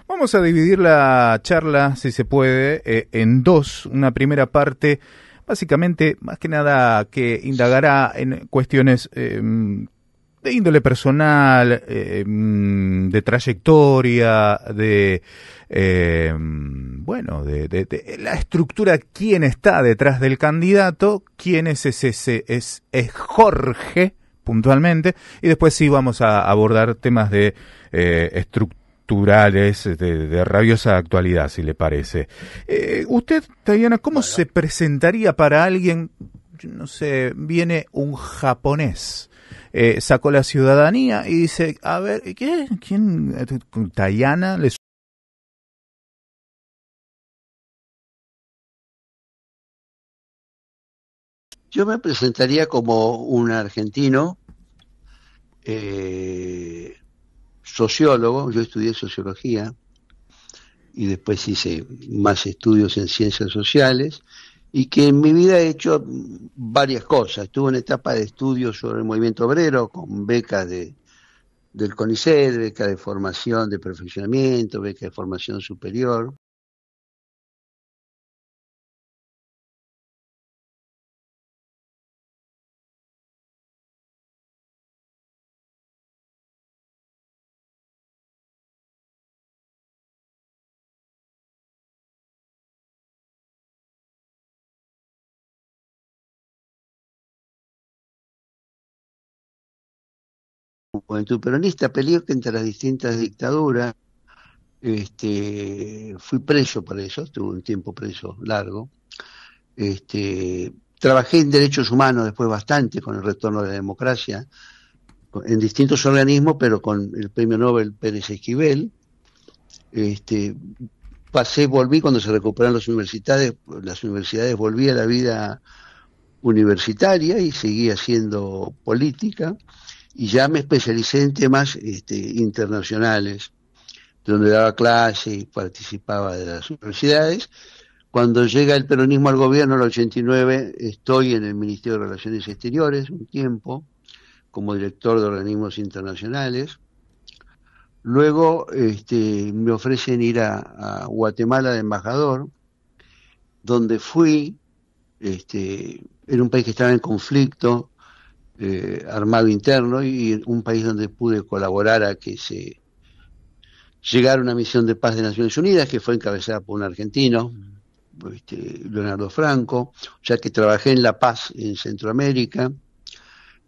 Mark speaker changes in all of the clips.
Speaker 1: Vamos a dividir la charla, si se puede, en dos. Una primera parte, básicamente, más que nada, que indagará en cuestiones de índole personal, de trayectoria, de la estructura, quién está detrás del candidato, quién es es Jorge, puntualmente, y después sí vamos a abordar temas de estructurales de rabiosa actualidad, si le parece. Usted, Tayana, ¿cómo se presentaría para alguien? No sé, viene un japonés, sacó la ciudadanía y dice, a ver, ¿quién? Tayana le...
Speaker 2: Yo me presentaría como un argentino, sociólogo. Yo estudié sociología y después hice más estudios en ciencias sociales, y que en mi vida he hecho varias cosas. Estuve en etapa de estudios sobre el movimiento obrero, con becas del CONICET, beca de formación de perfeccionamiento, beca de formación superior. Juventud peronista, peleé entre las distintas dictaduras. Fui preso por eso, estuve un tiempo preso largo. Trabajé en derechos humanos después bastante con el retorno de la democracia, en distintos organismos, pero con el premio Nobel Pérez Esquivel. Volví cuando se recuperaron las universidades, volví a la vida universitaria y seguí haciendo política, y ya me especialicé en temas internacionales, donde daba clase y participaba de las universidades. Cuando llega el peronismo al gobierno en el 89, estoy en el Ministerio de Relaciones Exteriores un tiempo, como director de organismos internacionales. Luego me ofrecen ir a Guatemala de embajador, donde fui, en un país que estaba en conflicto armado interno, y un país donde pude colaborar a que se llegara una misión de paz de Naciones Unidas, que fue encabezada por un argentino, Leonardo Franco. O sea que trabajé en la paz en Centroamérica.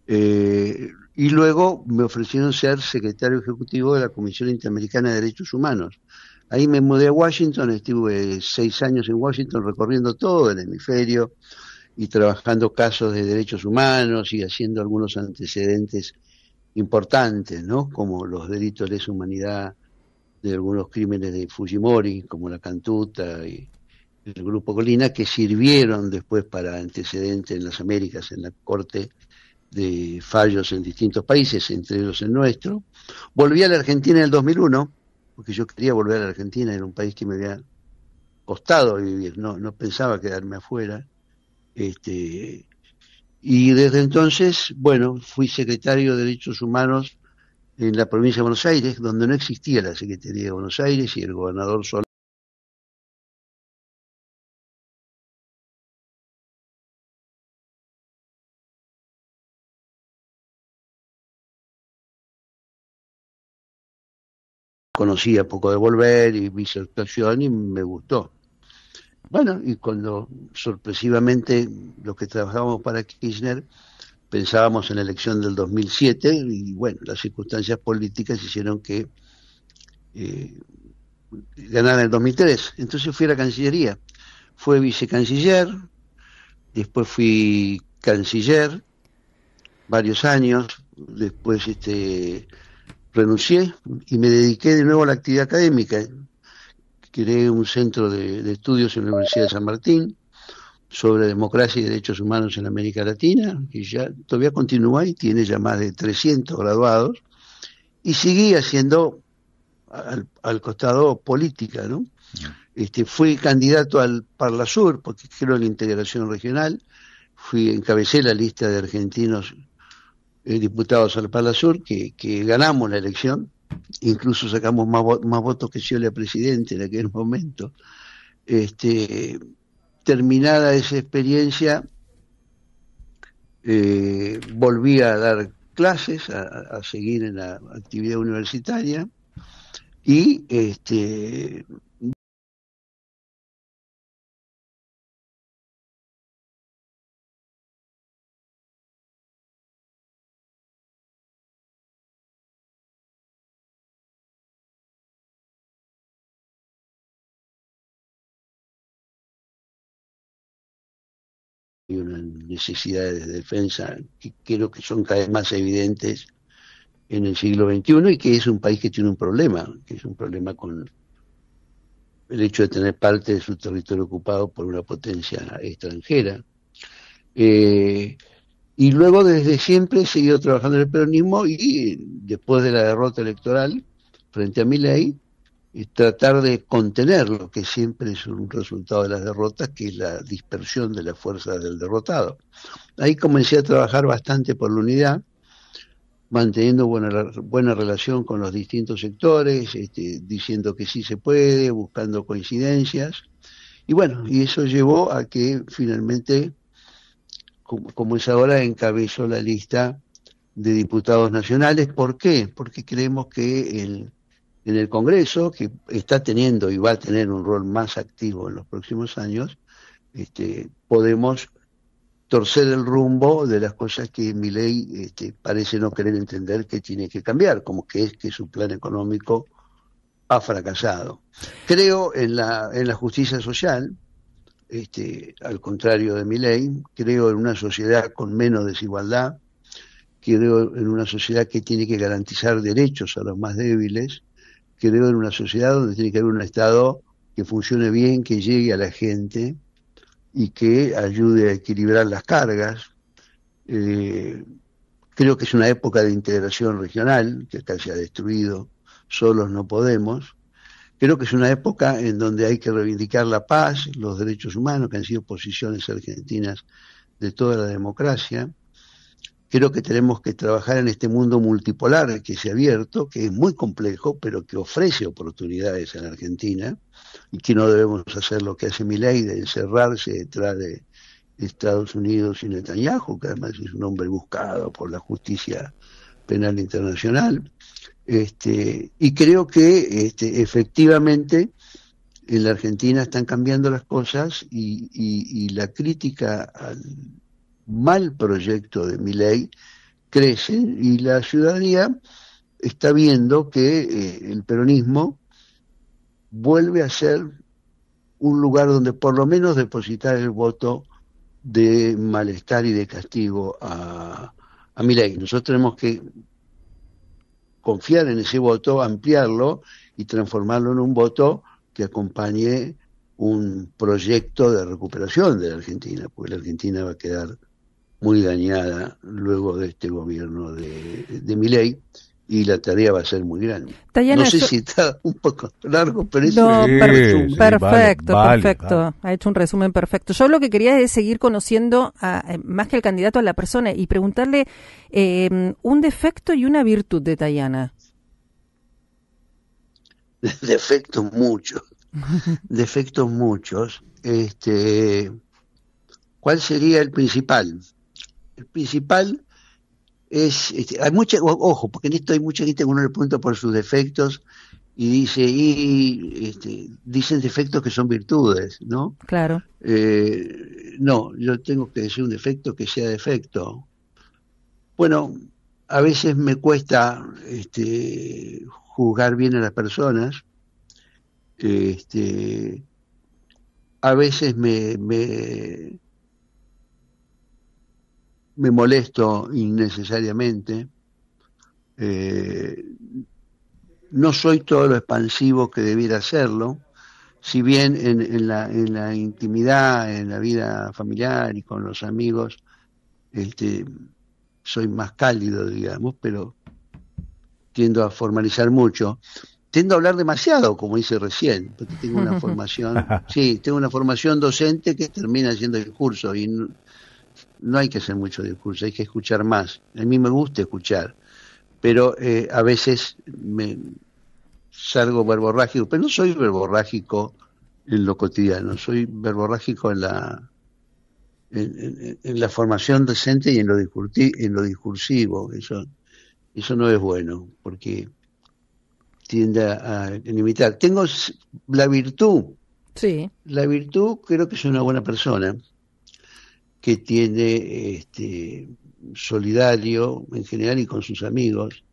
Speaker 2: Y luego me ofrecieron ser secretario ejecutivo de la Comisión Interamericana de Derechos Humanos. Ahí me mudé a Washington, estuve 6 años en Washington recorriendo todo el hemisferio y trabajando casos de derechos humanos y haciendo algunos antecedentes importantes, ¿no? Como los delitos de lesa humanidad de algunos crímenes de Fujimori, como la Cantuta y el Grupo Colina, que sirvieron después para antecedentes en las Américas, en la Corte de fallos en distintos países, entre ellos el nuestro. Volví a la Argentina en el 2001, porque yo quería volver a la Argentina, era un país que me había costado vivir, no pensaba quedarme afuera. Y desde entonces, bueno, fui secretario de Derechos Humanos en la provincia de Buenos Aires, donde no existía la Secretaría de Buenos Aires, y el gobernador Solá conocía poco de volver y vi su actuación y me gustó. Bueno, y cuando sorpresivamente los que trabajábamos para Kirchner pensábamos en la elección del 2007, y bueno, las circunstancias políticas hicieron que eh, ganara el 2003. Entonces fui a la Cancillería, fue vicecanciller, después fui canciller varios años, después renuncié y me dediqué de nuevo a la actividad académica. Creé un centro de estudios en la Universidad de San Martín sobre democracia y derechos humanos en América Latina, que ya todavía continúa y tiene ya más de 300 graduados, y seguí haciendo al costado política, ¿no? Fui candidato al Parlasur, porque creo en la integración regional, encabecé la lista de argentinos diputados al Parlasur, que ganamos la elección, incluso sacamos más votos que Scioli a presidente en aquel momento. Terminada esa experiencia, volví a dar clases, a seguir en la actividad universitaria, y una necesidad de defensa que creo que son cada vez más evidentes en el siglo XXI, y que es un país que tiene un problema, que es un problema con el hecho de tener parte de su territorio ocupado por una potencia extranjera. Y luego desde siempre he seguido trabajando en el peronismo, y después de la derrota electoral frente a Milei, tratar de contener lo que siempre es un resultado de las derrotas, que es la dispersión de las fuerzas del derrotado. Ahí comencé a trabajar bastante por la unidad, manteniendo buena relación con los distintos sectores, diciendo que sí se puede, buscando coincidencias, y bueno, y eso llevó a que finalmente, como es ahora, encabezó la lista de diputados nacionales. ¿Por qué? Porque creemos que en el Congreso, que está teniendo y va a tener un rol más activo en los próximos años, podemos torcer el rumbo de las cosas que Milei parece no querer entender que tiene que cambiar, como que es que su plan económico ha fracasado. Creo en la justicia social, al contrario de Milei. Creo en una sociedad con menos desigualdad, creo en una sociedad que tiene que garantizar derechos a los más débiles, creo en una sociedad donde tiene que haber un Estado que funcione bien, que llegue a la gente y que ayude a equilibrar las cargas. Creo que es una época de integración regional, que acá se ha destruido, solos no podemos. Creo que es una época en donde hay que reivindicar la paz, los derechos humanos, que han sido posiciones argentinas de toda la democracia. Creo que tenemos que trabajar en este mundo multipolar que se ha abierto, que es muy complejo, pero que ofrece oportunidades en Argentina, y que no debemos hacer lo que hace Milei, de encerrarse detrás de Estados Unidos y Netanyahu, que además es un hombre buscado por la justicia penal internacional. Y creo que efectivamente en la Argentina están cambiando las cosas, y la crítica al mal proyecto de Milei crece, y la ciudadanía está viendo que el peronismo vuelve a ser un lugar donde por lo menos depositar el voto de malestar y de castigo a Milei. Nosotros tenemos que confiar en ese voto, ampliarlo y transformarlo en un voto que acompañe un proyecto de recuperación de la Argentina, porque la Argentina va a quedar muy dañada luego de este gobierno de Milei, y la tarea va a ser muy grande.
Speaker 3: Tayana,
Speaker 2: no sé si está un poco largo, pero
Speaker 3: no,
Speaker 2: eso es un resumen.
Speaker 3: Perfecto,
Speaker 1: vale,
Speaker 3: perfecto.
Speaker 1: Vale.
Speaker 3: Ha hecho un resumen perfecto. Yo lo que quería es seguir conociendo más que al candidato, a la persona, y preguntarle un defecto y una virtud de Tayana.
Speaker 2: Defectos muchos. Defectos muchos. ¿Cuál sería el principal? El principal es, hay ojo, porque en esto hay mucha gente que uno le pregunta por sus defectos y dice, dicen defectos que son virtudes, ¿no?
Speaker 3: Claro.
Speaker 2: No, yo tengo que decir un defecto que sea defecto. Bueno, a veces me cuesta juzgar bien a las personas. A veces me molesto innecesariamente. No soy todo lo expansivo que debiera serlo, si bien en la intimidad, en la vida familiar y con los amigos, soy más cálido, digamos, pero tiendo a formalizar mucho. Tiendo a hablar demasiado, como hice recién, porque tengo una formación, tengo una formación docente que termina haciendo discurso, y no hay que hacer mucho discurso, hay que escuchar más. A mí me gusta escuchar, pero a veces me salgo verborrágico, pero no soy verborrágico en lo cotidiano, soy verborrágico en la formación docente y en lo discursivo. Eso no es bueno, porque tiende a limitar. Tengo la virtud.
Speaker 3: Sí.
Speaker 2: La virtud, creo que soy una buena persona, que tiene solidario en general y con sus amigos,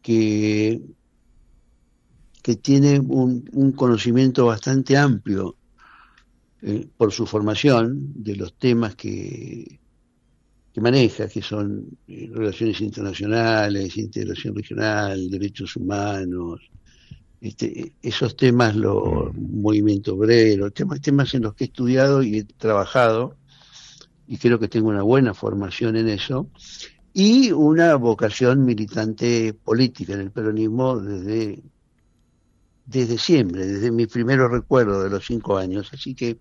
Speaker 2: que tiene un conocimiento bastante amplio por su formación de los temas que maneja, que son relaciones internacionales, integración regional, derechos humanos, esos temas, movimiento obrero, temas en los que he estudiado y he trabajado, y creo que tengo una buena formación en eso, y una vocación militante política en el peronismo desde siempre, desde mis primeros recuerdos de los 5 años, así que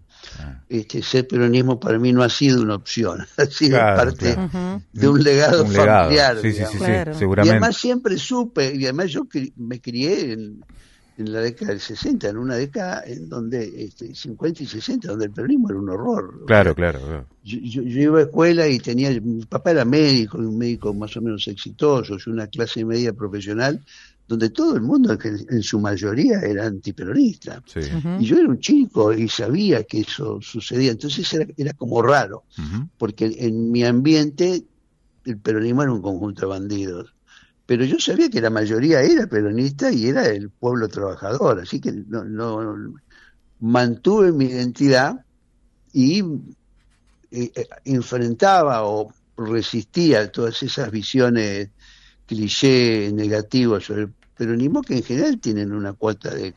Speaker 2: ser peronismo para mí no ha sido una opción, ha sido parte de un legado familiar.
Speaker 1: Sí,
Speaker 3: claro.
Speaker 1: seguramente.
Speaker 2: Y además siempre supe, y además yo me crié en la década del 60, en una década en donde 50 y 60, donde el peronismo era un horror.
Speaker 1: Claro, claro.
Speaker 2: Yo iba a escuela y mi papá era médico, un médico más o menos exitoso, yo una clase media profesional, donde todo el mundo, en su mayoría, era antiperonista.
Speaker 1: Sí.
Speaker 2: Y yo era un chico y sabía que eso sucedía, entonces era como raro, porque en mi ambiente el peronismo era un conjunto de bandidos. Pero yo sabía que la mayoría era peronista y era el pueblo trabajador, así que no mantuve mi identidad y enfrentaba o resistía todas esas visiones cliché negativas sobre el peronismo, que en general tienen una cuota de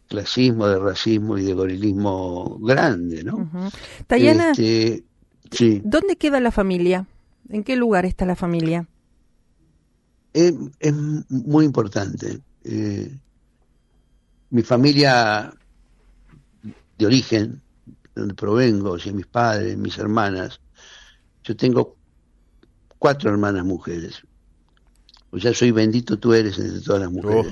Speaker 2: clasismo, de racismo y de gorilismo grande, ¿no?
Speaker 3: Tayana,
Speaker 2: sí.
Speaker 3: ¿Dónde queda la familia? ¿En qué lugar está la familia?
Speaker 2: Es muy importante. Mi familia de origen, donde provengo, o sea, mis padres, mis hermanas, yo tengo 4 hermanas mujeres. O sea, soy bendito tú eres entre todas las mujeres.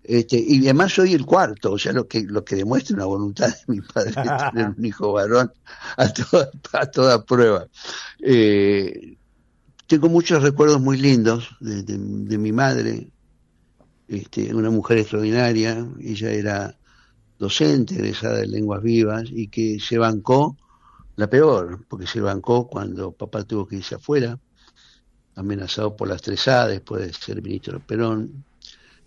Speaker 2: Y además soy el cuarto, o sea, lo que demuestra una voluntad de mi padre de tener un hijo varón a toda prueba. Tengo muchos recuerdos muy lindos de mi madre, una mujer extraordinaria. Ella era docente, egresada de lenguas vivas, y que se bancó la peor, porque se bancó cuando papá tuvo que irse afuera, amenazado por las 3A después de ser ministro de Perón.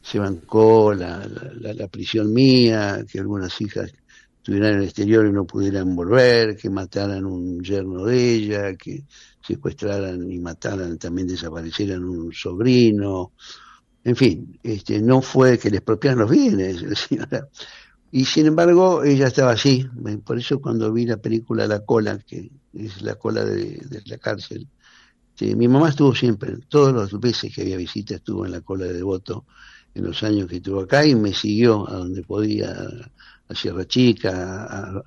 Speaker 2: Se bancó la prisión mía, que algunas hijas estuvieran en el exterior y no pudieran volver, que mataran un yerno de ella, que secuestraran y mataran, también desaparecieran un sobrino. En fin, no fue que les expropiaran los bienes, señora. Y sin embargo, ella estaba así. Por eso cuando vi la película La Cola, que es la cola de la cárcel, mi mamá estuvo siempre, todas las veces que había visita, estuvo en la cola de Devoto, en los años que estuvo acá, y me siguió a donde podía, a Sierra Chica,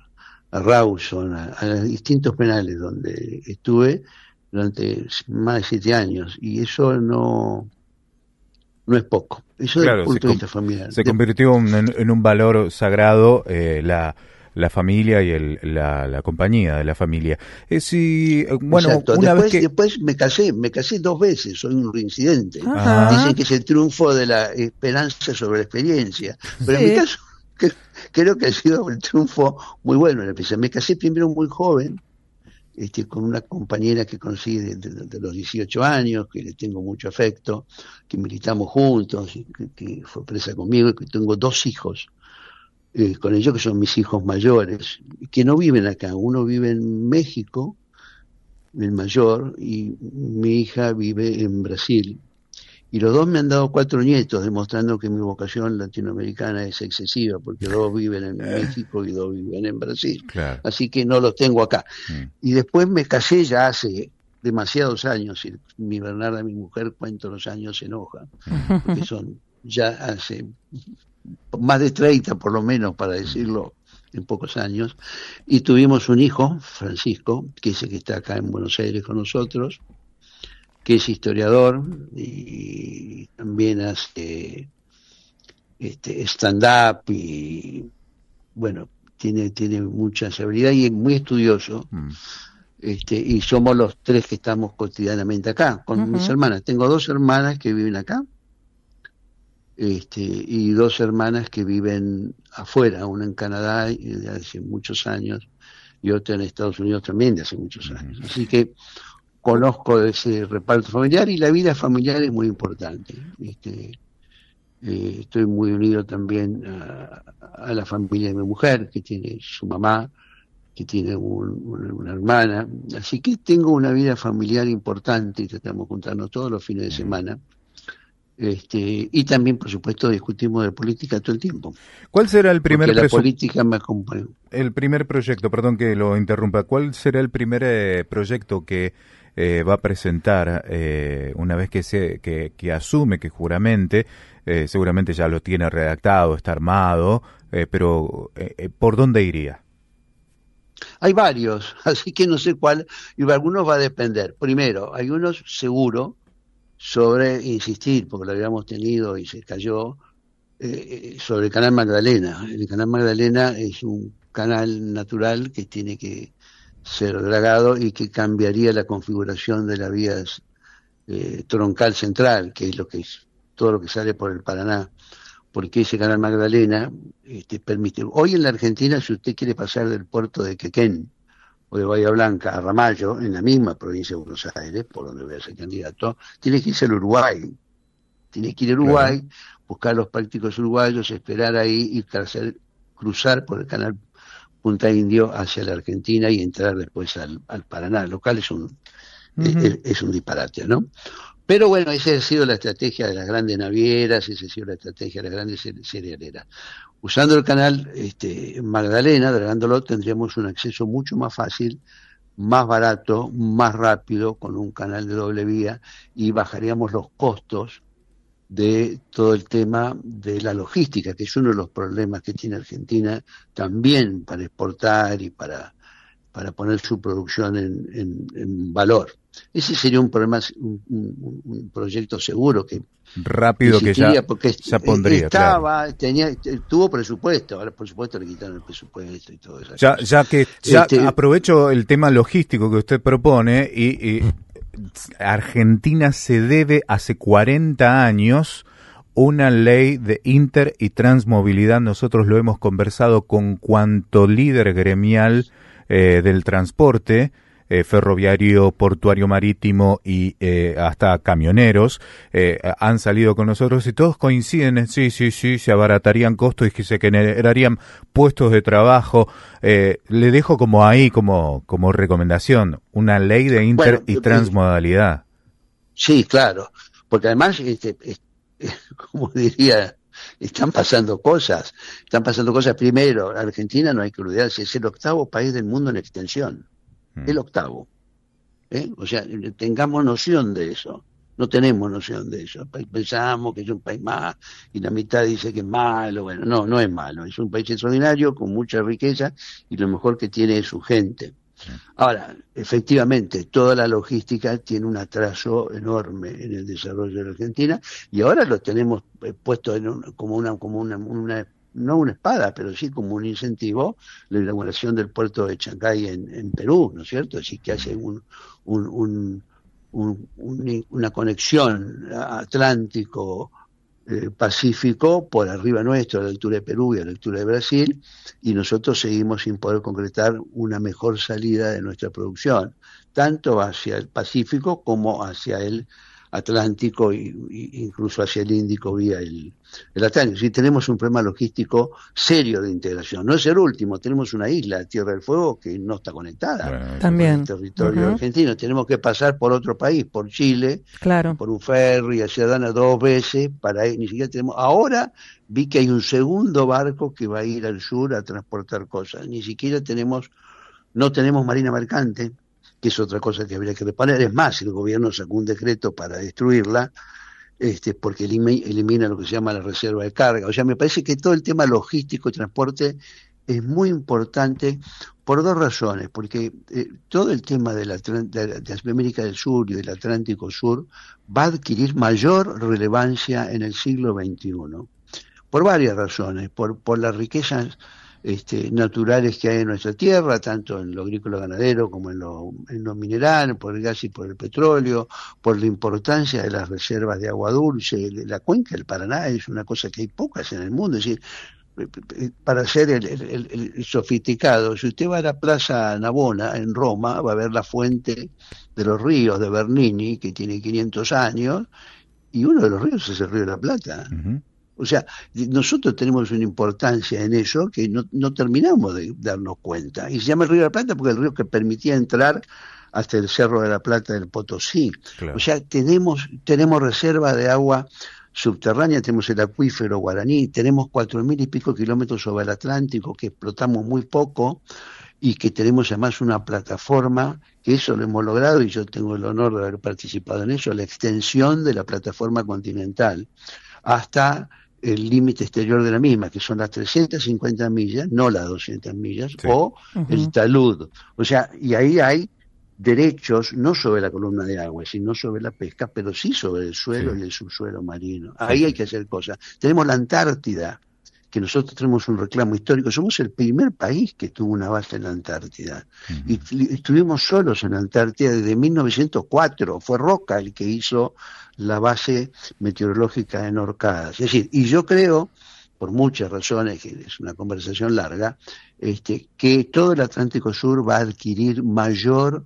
Speaker 2: a Rawson, a distintos penales donde estuve durante más de 7 años, y eso no es poco. Eso desde el punto de vista familiar.
Speaker 1: Se convirtió en un valor sagrado la familia y la compañía de la familia. Bueno,
Speaker 2: exacto.
Speaker 1: Una
Speaker 2: después me casé 2 veces, soy un reincidente. Dicen que es el triunfo de la esperanza sobre la experiencia, pero en mi caso creo que ha sido un triunfo muy bueno. Me casé primero muy joven, con una compañera que conocí de los 18 años, que le tengo mucho afecto, que militamos juntos, que fue presa conmigo, y que tengo 2 hijos con ellos, que son mis hijos mayores, que no viven acá. Uno vive en México, el mayor, y mi hija vive en Brasil. Y los 2 me han dado 4 nietos, demostrando que mi vocación latinoamericana es excesiva, porque 2 viven en México y 2 viven en Brasil.
Speaker 1: Claro.
Speaker 2: Así que no los tengo acá. Y después me casé ya hace demasiados años, y mi Bernarda, mi mujer, cuento los años, se enoja, porque son ya hace más de 30 por lo menos, para decirlo en pocos años, y tuvimos un hijo, Francisco, que es el que está acá en Buenos Aires con nosotros, que es historiador y también hace stand-up y, bueno, tiene muchas habilidades y es muy estudioso.
Speaker 1: Mm.
Speaker 2: Y somos los tres que estamos cotidianamente acá, con mis
Speaker 3: Ujú.
Speaker 2: hermanas. Tengo dos hermanas que viven acá, y dos hermanas que viven afuera, una en Canadá de hace muchos años y otra en Estados Unidos también de hace muchos
Speaker 1: Ujú.
Speaker 2: años. Así que conozco ese reparto familiar y la vida familiar es muy importante. Estoy muy unido también a la familia de mi mujer, que tiene su mamá, que tiene una hermana, así que tengo una vida familiar importante y tratamos de juntarnos todos los fines de
Speaker 1: Ujú.
Speaker 2: semana. Y también, por supuesto, discutimos de política todo el tiempo,
Speaker 1: ¿Cuál será
Speaker 2: porque la política me acompaña.
Speaker 1: el primer proyecto, perdón que lo interrumpa, cuál será el primer proyecto que va a presentar una vez que asume, que juramente, seguramente ya lo tiene redactado, está armado, pero ¿por dónde iría?
Speaker 2: Hay varios, así que no sé cuál, y de algunos va a depender. Primero, hay unos seguro sobre insistir, porque lo habíamos tenido y se cayó, sobre el canal Magdalena. El canal Magdalena es un canal natural que tiene que ser dragado y que cambiaría la configuración de la vía troncal central, que es todo lo que sale por el Paraná, porque ese canal Magdalena permite. Hoy en la Argentina, si usted quiere pasar del puerto de Quequén o de Bahía Blanca a Ramallo, en la misma provincia de Buenos Aires, por donde voy a ser candidato, tiene que irse al Uruguay. Tiene que ir a
Speaker 1: Claro.
Speaker 2: Uruguay, buscar los prácticos uruguayos, esperar ahí y cruzar por el canal Punta Indio hacia la Argentina y entrar después al Paraná, lo cual
Speaker 1: Ujú.
Speaker 2: es un disparate, ¿no? Pero bueno, esa ha sido la estrategia de las grandes navieras, esa ha sido la estrategia de las grandes cerealeras. Usando el canal Magdalena, dragándolo, tendríamos un acceso mucho más fácil, más barato, más rápido, con un canal de doble vía y bajaríamos los costos de todo el tema de la logística, que es uno de los problemas que tiene Argentina también para exportar y para poner su producción en valor. Ese sería un problema, un proyecto seguro que
Speaker 1: Rápido que
Speaker 2: insistiría porque
Speaker 1: ya pondría, claro.
Speaker 2: tuvo presupuesto, ahora por supuesto le quitaron el presupuesto y todas esas
Speaker 1: Ya,
Speaker 2: cosas.
Speaker 1: ya aprovecho el tema logístico que usted propone y Argentina se debe hace 40 años una ley de inter y transmovilidad. Nosotros lo hemos conversado con cuanto líder gremial del transporte ferroviario, portuario, marítimo y hasta camioneros han salido con nosotros y todos coinciden en sí, se abaratarían costos y que se generarían puestos de trabajo. Le dejo como ahí, como recomendación, una ley de inter
Speaker 2: Bueno,
Speaker 1: y transmodalidad.
Speaker 2: sí, claro, porque además, como diría, están pasando cosas. Primero, Argentina, no hay que olvidarse, es el octavo país del mundo en extensión,
Speaker 1: Mm.
Speaker 2: el octavo. O sea, tengamos noción de eso. No tenemos noción de eso. Pensamos que es un país más y la mitad dice que es malo. Bueno, no, no es malo. Es un país extraordinario con mucha riqueza y lo mejor que tiene es su gente. Ahora, efectivamente, toda la logística tiene un atraso enorme en el desarrollo de la Argentina y ahora lo tenemos puesto no una espada, pero sí como un incentivo, la inauguración del puerto de Chancay en Perú, ¿no es cierto? Así que hace un, un- una conexión atlántico Pacífico por arriba nuestro, a la altura de Perú y a la altura de Brasil, y nosotros seguimos sin poder concretar una mejor salida de nuestra producción, tanto hacia el Pacífico como hacia el Atlántico e incluso hacia el Índico vía el Atlántico. Sí, tenemos un problema logístico serio de integración. No es el último, tenemos una isla, Tierra del Fuego, que no está conectada
Speaker 1: Bueno, eso
Speaker 2: con
Speaker 1: sí.
Speaker 2: el
Speaker 3: También.
Speaker 2: territorio
Speaker 3: Ujú.
Speaker 2: argentino. Tenemos que pasar por otro país, por Chile,
Speaker 3: Claro.
Speaker 2: por un ferry hacia Dana 2 veces para ir, ni siquiera tenemos. Ahora vi que hay un segundo barco que va a ir al sur a transportar cosas. Ni siquiera no tenemos marina mercante, que es otra cosa que habría que reparar. Es más, el gobierno sacó un decreto para destruirla, porque elimina lo que se llama la reserva de carga. O sea, me parece que todo el tema logístico y transporte es muy importante por dos razones, porque todo el tema de América del Sur y del Atlántico Sur va a adquirir mayor relevancia en el siglo XXI, por varias razones, por las riquezas naturales que hay en nuestra tierra, tanto en lo agrícola ganadero como en lo mineral, por el gas y por el petróleo, por la importancia de las reservas de agua dulce. La cuenca del Paraná es una cosa que hay pocas en el mundo, es decir, para ser el sofisticado, si usted va a la Plaza Navona en Roma, va a ver la fuente de los ríos de Bernini, que tiene 500 años, y uno de los ríos es el Río de la Plata. Uh-huh. O sea, nosotros tenemos una importancia en eso que no terminamos de darnos cuenta. Y se llama el Río de la Plata porque es el río que permitía entrar hasta el Cerro de la Plata del Potosí. Claro. O sea, tenemos reserva de agua subterránea, tenemos el acuífero Guaraní, tenemos 4.000 y pico kilómetros sobre el Atlántico que explotamos muy poco y que tenemos además una plataforma, que eso lo hemos logrado y yo tengo el honor de haber participado en eso, la extensión de la plataforma continental hasta el límite exterior de la misma, que son las 350 millas, no las 200 millas, sí. O el talud. O sea, y ahí hay derechos no sobre la columna de agua, sino sobre la pesca, pero sí sobre el suelo, sí, y el subsuelo marino. Ahí sí hay que hacer cosas. Tenemos la Antártida, que nosotros tenemos un reclamo histórico. Somos el primer país que tuvo una base en la Antártida. Uh-huh. Y estuvimos solos en la Antártida desde 1904. Fue Roca el que hizo la base meteorológica en Orcadas. Es decir, y yo creo, por muchas razones, que es una conversación larga, que todo el Atlántico Sur va a adquirir mayor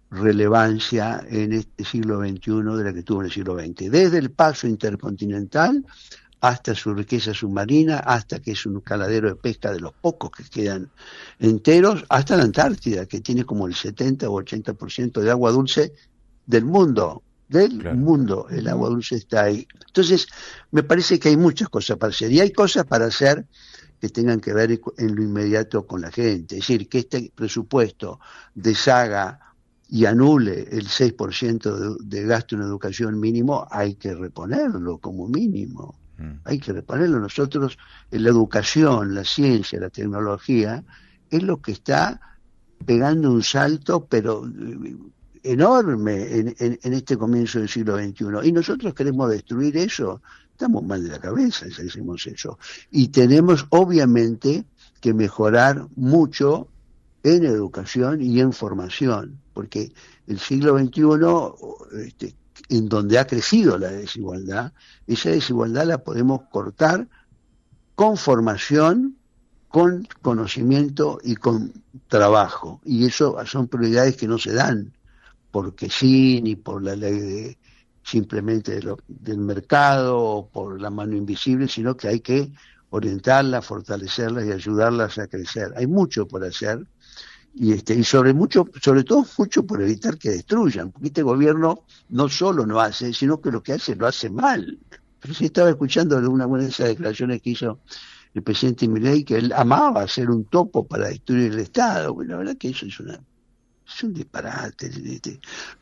Speaker 2: relevancia en este siglo XXI de la que tuvo en el siglo XX. Desde el paso intercontinental hasta su riqueza submarina, hasta que es un caladero de pesca de los pocos que quedan enteros, hasta la Antártida, que tiene como el 70 o 80% de agua dulce del mundo. Mundo, el agua dulce está ahí. Entonces, me parece que hay muchas cosas para hacer, y hay cosas para hacer que tengan que ver en lo inmediato con la gente. Es decir, que este presupuesto deshaga y anule el 6% de gasto en educación mínimo, hay que reponerlo como mínimo. Hay que reponerlo. Nosotros, la educación, la ciencia, la tecnología, es lo que está pegando un salto, pero enorme en este comienzo del siglo XXI. Y nosotros queremos destruir eso. Estamos mal de la cabeza si hacemos eso. Y tenemos, obviamente, que mejorar mucho en educación y en formación, porque el siglo XXI, en donde ha crecido la desigualdad, esa desigualdad la podemos cortar con formación, con conocimiento y con trabajo. Y eso son prioridades que no se dan porque sí, ni por la ley simplemente del mercado o por la mano invisible, sino que hay que orientarlas, fortalecerlas y ayudarlas a crecer. Hay mucho por hacer y sobre todo mucho por evitar que destruyan, porque este gobierno no solo no hace, sino que lo que hace lo hace mal. Pero sí estaba escuchando una de esas declaraciones que hizo el presidente Milei, que él amaba hacer un topo para destruir el Estado. Bueno, la verdad que eso es un disparate.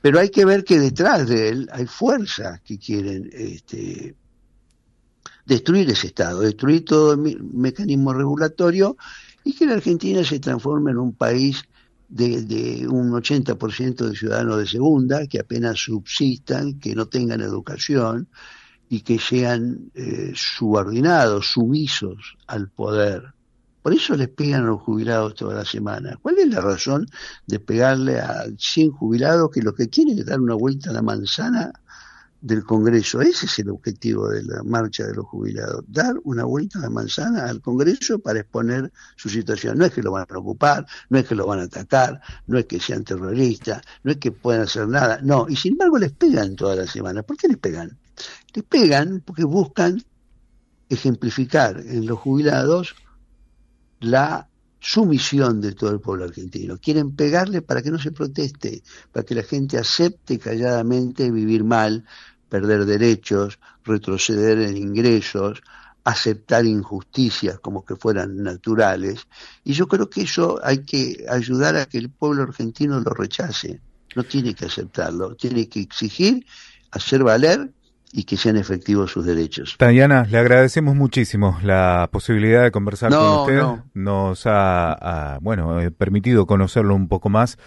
Speaker 2: Pero hay que ver que detrás de él hay fuerzas que quieren destruir ese Estado, destruir todo el mecanismo regulatorio, y que la Argentina se transforme en un país de un 80% de ciudadanos de segunda, que apenas subsistan, que no tengan educación y que sean subordinados, sumisos al poder. Por eso les pegan a los jubilados toda la semana. ¿Cuál es la razón de pegarle a 100 jubilados que lo que quieren es dar una vuelta a la manzana del Congreso? Ese es el objetivo de la marcha de los jubilados, dar una vuelta a la manzana al Congreso para exponer su situación. No es que lo van a ocupar, no es que lo van a atacar, no es que sean terroristas, no es que puedan hacer nada, no, y sin embargo les pegan toda la semana. ¿Por qué les pegan? Les pegan porque buscan ejemplificar en los jubilados la sumisión de todo el pueblo argentino. Quieren pegarle para que no se proteste, para que la gente acepte calladamente vivir mal, perder derechos, retroceder en ingresos, aceptar injusticias como que fueran naturales. Y yo creo que eso hay que ayudar a que el pueblo argentino lo rechace. No tiene que aceptarlo, tiene que exigir, hacer valer y que sean efectivos sus derechos.
Speaker 1: Tayana, le agradecemos muchísimo la posibilidad de conversar con usted. Nos ha permitido conocerlo un poco más,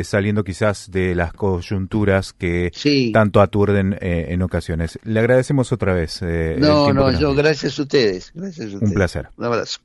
Speaker 1: saliendo quizás de las coyunturas que tanto aturden en ocasiones. Le agradecemos otra vez.
Speaker 2: Gracias a ustedes.
Speaker 1: Un placer.
Speaker 2: Un abrazo.